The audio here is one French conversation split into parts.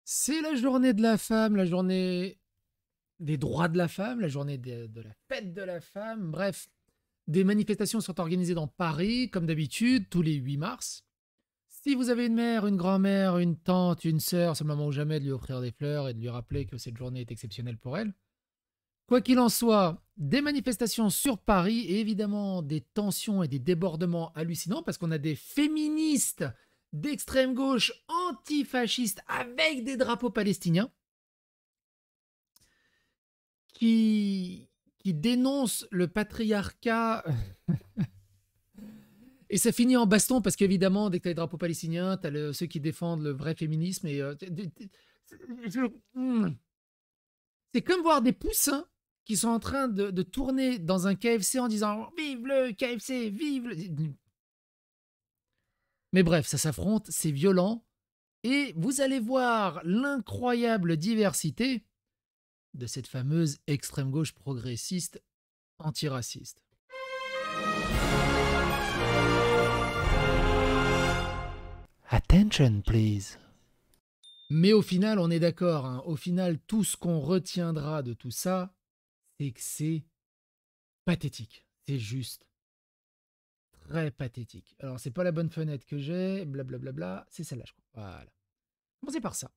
C'est la journée de la femme, la journée des droits de la femme, la journée de la fête de la femme. Bref, des manifestations sont organisées dans Paris, comme d'habitude, tous les 8 mars. Si vous avez une mère, une grand-mère, une tante, une sœur, c'est le moment ou jamais de lui offrir des fleurs et de lui rappeler que cette journée est exceptionnelle pour elle. Quoi qu'il en soit, des manifestations sur Paris et évidemment des tensions et des débordements hallucinants parce qu'on a des féministes d'extrême gauche antifascistes avec des drapeaux palestiniens qui dénoncent le patriarcat. Et ça finit en baston parce qu'évidemment, dès que tu as les drapeaux palestiniens, tu as ceux qui défendent le vrai féminisme. Et c'est comme voir des poussins qui sont en train de tourner dans un KFC en disant « Vive le KFC, vive le... » Mais bref, ça s'affronte, c'est violent. Et vous allez voir l'incroyable diversité de cette fameuse extrême gauche progressiste antiraciste. Attention, please. Mais au final, on est d'accord. Hein, au final, tout ce qu'on retiendra de tout ça, c'est que c'est pathétique. C'est juste très pathétique. Alors, c'est pas la bonne fenêtre que j'ai, blablabla. C'est celle-là, je crois. Voilà. Commencez par ça.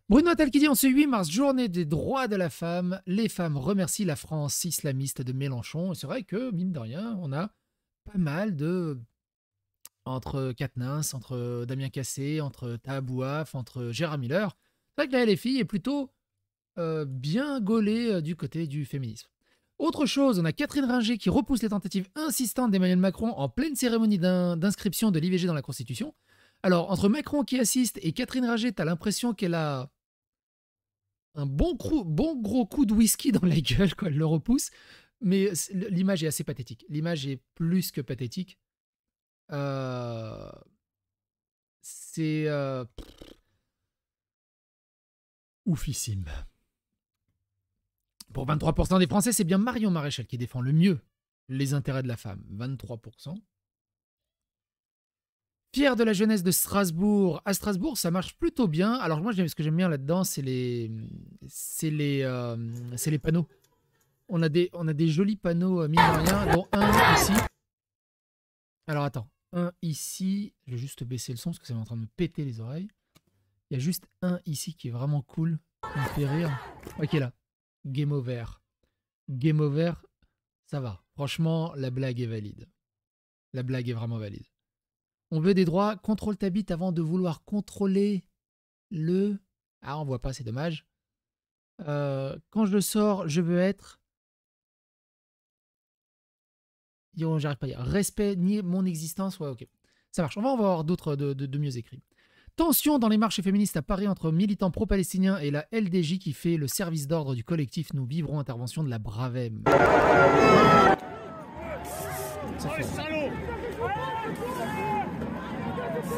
Bruno Attal qui dit en ce 8 mars, journée des droits de la femme, les femmes remercient la France islamiste de Mélenchon. Et c'est vrai que, mine de rien, on a pas mal de... entre Quatennens, entre Damien Cassé, entre Taha Bouaf, entre Gérard Miller. C'est vrai que la LFI est plutôt bien gaulée du côté du féminisme. Autre chose, on a Catherine Ringer qui repousse les tentatives insistantes d'Emmanuel Macron en pleine cérémonie d'inscription de l'IVG dans la Constitution. Alors, entre Macron qui assiste et Catherine Ringer, t'as l'impression qu'elle a un bon gros coup de whisky dans la gueule quand elle le repousse. Mais l'image est assez pathétique. L'image est plus que pathétique. C'est oufissime. Pour 23% des Français, c'est bien Marion Maréchal qui défend le mieux les intérêts de la femme. 23%. Fier de la jeunesse de Strasbourg. À Strasbourg, ça marche plutôt bien. Alors moi, ce que j'aime bien là-dedans, c'est les panneaux. On a des jolis panneaux, mine de rien, dont un ici. Alors attends. Un ici, je vais juste baisser le son parce que ça est en train de me péter les oreilles. Il y a juste un ici qui est vraiment cool, qui me fait rire. Ok là, game over. Game over, ça va. Franchement, la blague est valide. La blague est vraiment valide. On veut des droits, contrôle ta bite avant de vouloir contrôler le... Ah, on voit pas, c'est dommage. Quand je sors, je veux être... J'arrive pas à dire. Respect, ni mon existence. Ouais, ok. Ça marche. On va en voir d'autres de mieux écrits. Tension dans les marches féministes à Paris entre militants pro-palestiniens et la LDJ qui fait le service d'ordre du collectif Nous Vivrons, intervention de la Bravem.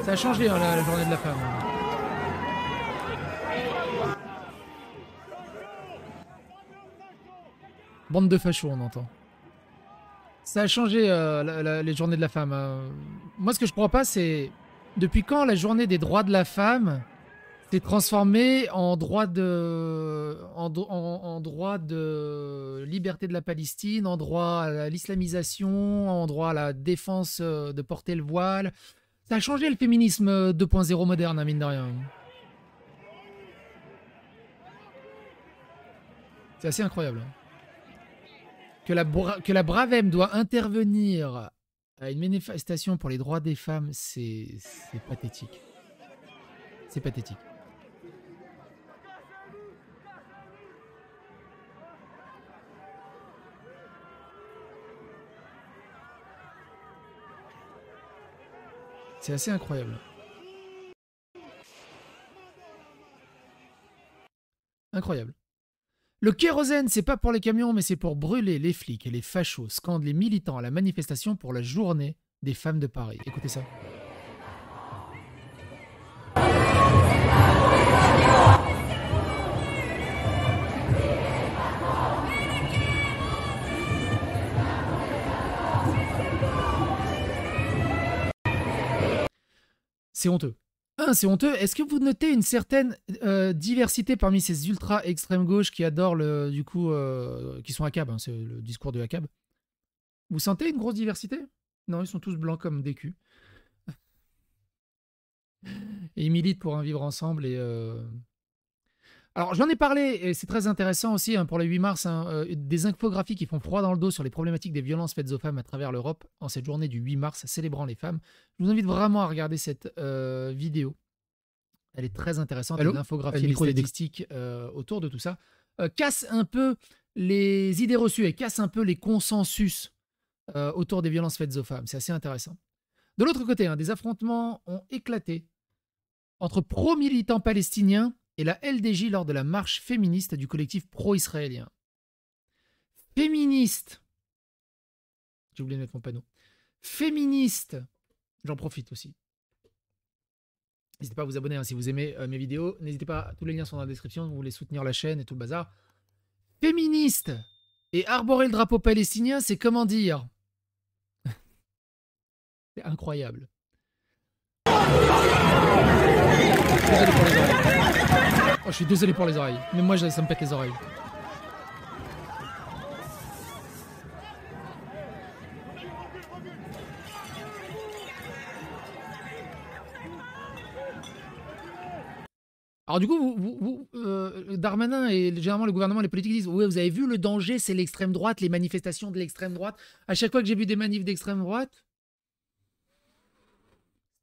Ça a changé hein, la journée de la femme. Bande de fachos, on entend. Ça a changé les journées de la femme. Moi, ce que je comprends pas, c'est depuis quand la journée des droits de la femme s'est transformée en droit de, en droit de liberté de la Palestine, en droit à l'islamisation, en droit à la défense de porter le voile. Ça a changé le féminisme 2.0 moderne, mine de rien. C'est assez incroyable. Que la Bravem doit intervenir à une manifestation pour les droits des femmes, c'est pathétique. C'est pathétique. C'est assez incroyable. Incroyable. Le kérosène, c'est pas pour les camions, mais c'est pour brûler les flics et les fachos, scandent les militants à la manifestation pour la journée des femmes de Paris. Écoutez ça. C'est honteux. Ah, c'est honteux. Est-ce que vous notez une certaine diversité parmi ces ultra extrême gauche qui adorent le, du coup, qui sont ACAB, hein, c'est le discours de ACAB. Vous sentez une grosse diversité? Non, ils sont tous blancs comme des culs. Et ils militent pour un vivre ensemble. Et alors, j'en ai parlé, et c'est très intéressant aussi hein, pour le 8 mars, hein, des infographies qui font froid dans le dos sur les problématiques des violences faites aux femmes à travers l'Europe en cette journée du 8 mars célébrant les femmes. Je vous invite vraiment à regarder cette vidéo. Elle est très intéressante, l'infographie et les statistiques autour de tout ça. Casse un peu les idées reçues et casse un peu les consensus autour des violences faites aux femmes. C'est assez intéressant. De l'autre côté, hein, des affrontements ont éclaté entre pro-militants palestiniens et la LDJ lors de la marche féministe du collectif pro-israélien. Féministe. J'ai oublié de mettre mon panneau. Féministe. J'en profite aussi. N'hésitez pas à vous abonner hein, si vous aimez mes vidéos. N'hésitez pas, tous les liens sont dans la description, vous voulez soutenir la chaîne et tout le bazar. Féministe et arborer le drapeau palestinien, c'est comment dire? C'est incroyable. Désolé pour les oreilles. Oh, je suis désolé pour les oreilles. Mais moi, ça me pète les oreilles. Alors du coup, Darmanin et généralement le gouvernement, les politiques disent « Oui, vous avez vu le danger, c'est l'extrême droite, les manifestations de l'extrême droite. » À chaque fois que j'ai vu des manifs d'extrême droite,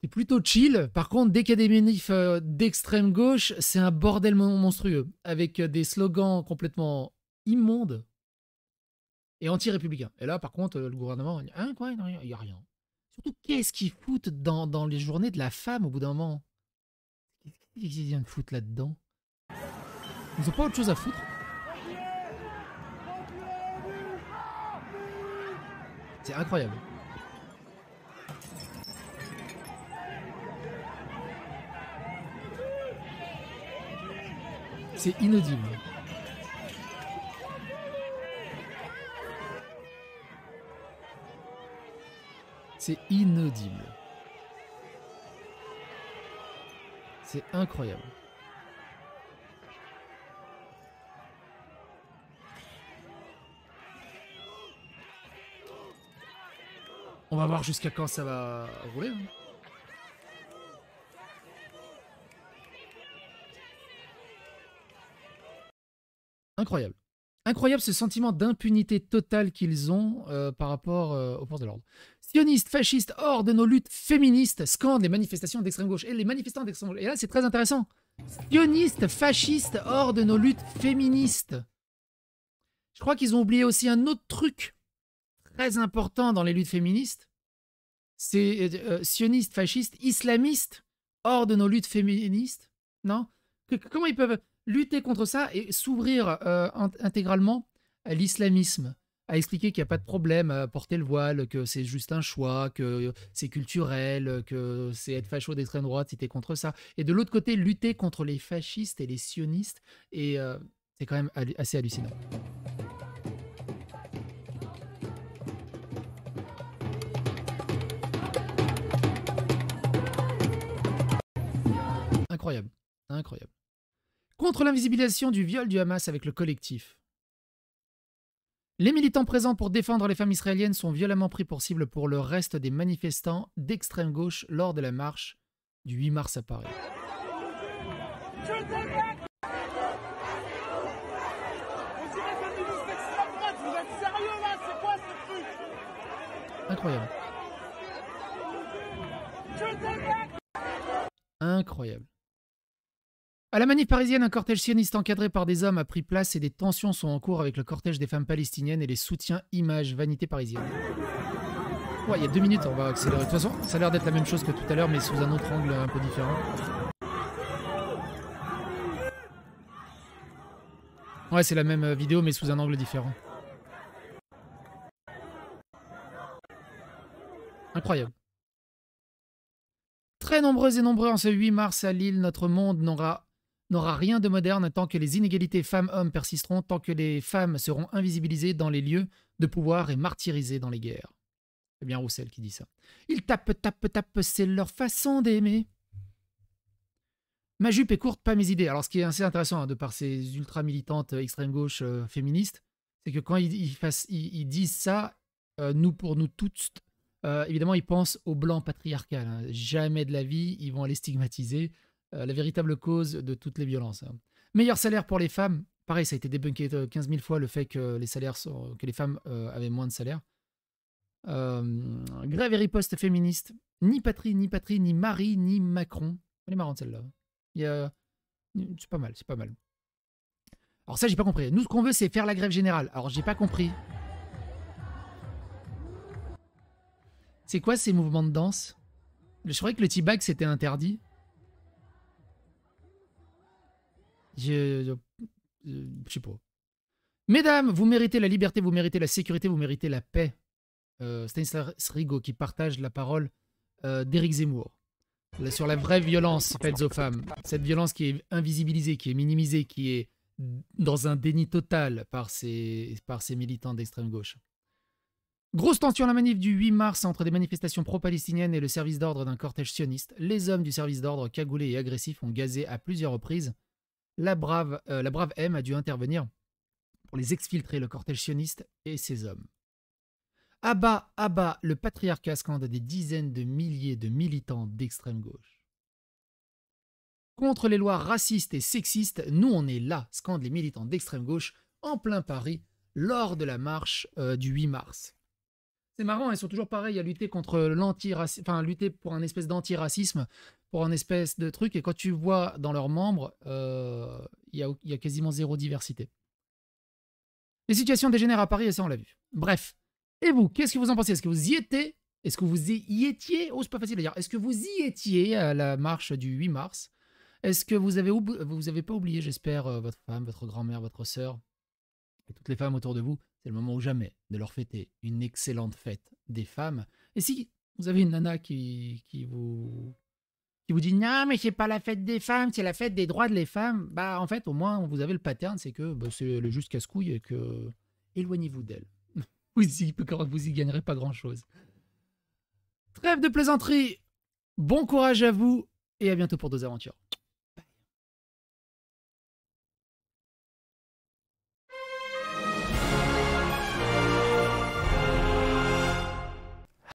c'est plutôt chill. Par contre, dès qu'il y a des manifs d'extrême gauche, c'est un bordel monstrueux, avec des slogans complètement immondes et anti-républicains. Et là, par contre, le gouvernement, il dit « Hein, quoi, il n'y a rien. » Surtout, qu'est-ce qu'ils foutent dans les journées de la femme au bout d'un moment? Qu'est-ce qu'ils viennent foutre là-dedans? Ils ont pas autre chose à foutre? C'est incroyable. C'est inaudible. C'est inaudible. C'est incroyable. On va voir jusqu'à quand ça va rouler. Hein. Incroyable. Incroyable ce sentiment d'impunité totale qu'ils ont par rapport aux forces de l'ordre. Sionistes, fascistes, hors de nos luttes féministes, scandent les manifestations d'extrême gauche. Et les manifestants d'extrême gauche. Et là, c'est très intéressant. Sionistes, fascistes, hors de nos luttes féministes. Je crois qu'ils ont oublié aussi un autre truc très important dans les luttes féministes. C'est sionistes, fascistes, islamistes, hors de nos luttes féministes. Non? Comment ils peuvent lutter contre ça et s'ouvrir intégralement à l'islamisme, à expliquer qu'il n'y a pas de problème à porter le voile, que c'est juste un choix, que c'est culturel, que c'est être facho d'extrême droite si t'es contre ça. Et de l'autre côté, lutter contre les fascistes et les sionistes. Et c'est quand même assez hallucinant. Incroyable. Incroyable. Contre l'invisibilisation du viol du Hamas avec le collectif. Les militants présents pour défendre les femmes israéliennes sont violemment pris pour cible pour le reste des manifestants d'extrême gauche lors de la marche du 8 mars à Paris. Incroyable. Incroyable. À la manif parisienne, un cortège sioniste encadré par des hommes a pris place et des tensions sont en cours avec le cortège des femmes palestiniennes et les soutiens images vanité parisienne. Ouais, il y a 2 minutes, on va accélérer. De toute façon, ça a l'air d'être la même chose que tout à l'heure, mais sous un autre angle un peu différent. Ouais, c'est la même vidéo, mais sous un angle différent. Incroyable. Très nombreuses et nombreux en ce 8 mars à Lille, notre monde n'aura rien de moderne tant que les inégalités femmes-hommes persisteront, tant que les femmes seront invisibilisées dans les lieux de pouvoir et martyrisées dans les guerres. C'est bien Roussel qui dit ça. Ils tapent, tapent, tapent, c'est leur façon d'aimer. Ma jupe est courte, pas mes idées. Alors, ce qui est assez intéressant, hein, de par ces ultra-militantes extrême-gauche féministes, c'est que quand ils disent ça, pour nous toutes, évidemment, ils pensent au blanc patriarcal, hein. Jamais de la vie, ils vont aller stigmatiser la véritable cause de toutes les violences, hein. Meilleur salaire pour les femmes. Pareil, ça a été débunké 15 000 fois le fait que que les femmes avaient moins de salaire. Grève et riposte féministe. Ni patrie, ni Marie, ni Macron. Elle est marrante celle-là. C'est pas mal, c'est pas mal. Alors ça, j'ai pas compris. Nous, ce qu'on veut, c'est faire la grève générale. Alors, j'ai pas compris. C'est quoi ces mouvements de danse? Je croyais que le teabag, c'était interdit. Je sais pas. Mesdames, vous méritez la liberté, vous méritez la sécurité, vous méritez la paix. Stanislas Rigaud qui partage la parole d'Éric Zemmour. Sur la vraie violence faite aux femmes. Cette violence qui est invisibilisée, qui est minimisée, qui est dans un déni total par ces militants d'extrême gauche. Grosse tension à la manif du 8 mars entre des manifestations pro-palestiniennes et le service d'ordre d'un cortège sioniste. Les hommes du service d'ordre, cagoulés et agressifs, ont gazé à plusieurs reprises. La brave M a dû intervenir pour les exfiltrer, le cortège sioniste et ses hommes. À bas, le patriarcat scande des dizaines de milliers de militants d'extrême gauche. Contre les lois racistes et sexistes, nous on est là, scandent les militants d'extrême gauche en plein Paris lors de la marche du 8 mars. C'est marrant, ils sont toujours pareils à lutter contre l'antiracisme, enfin lutter pour un espèce d'antiracisme, pour un espèce de truc, et quand tu vois dans leurs membres, il y a quasiment zéro diversité. Les situations dégénèrent à Paris et ça on l'a vu. Bref. Et vous, qu'est-ce que vous en pensez? Est-ce que vous y étiez? Est-ce que vous y étiez? Oh, c'est pas facile à dire. Est-ce que vous y étiez à la marche du 8 mars? Est-ce que vous avez pas oublié, j'espère, votre femme, votre grand-mère, votre sœur et toutes les femmes autour de vous? C'est le moment ou jamais de leur fêter une excellente fête des femmes. Et si vous avez une nana qui vous dit non, mais c'est pas la fête des femmes, c'est la fête des droits de les femmes, bah en fait, au moins, vous avez le pattern, c'est que c'est le juste casse-couille et que éloignez-vous d'elle. Vous y gagnerez pas grand-chose. Trêve de plaisanterie. Bon courage à vous et à bientôt pour d'autres aventures.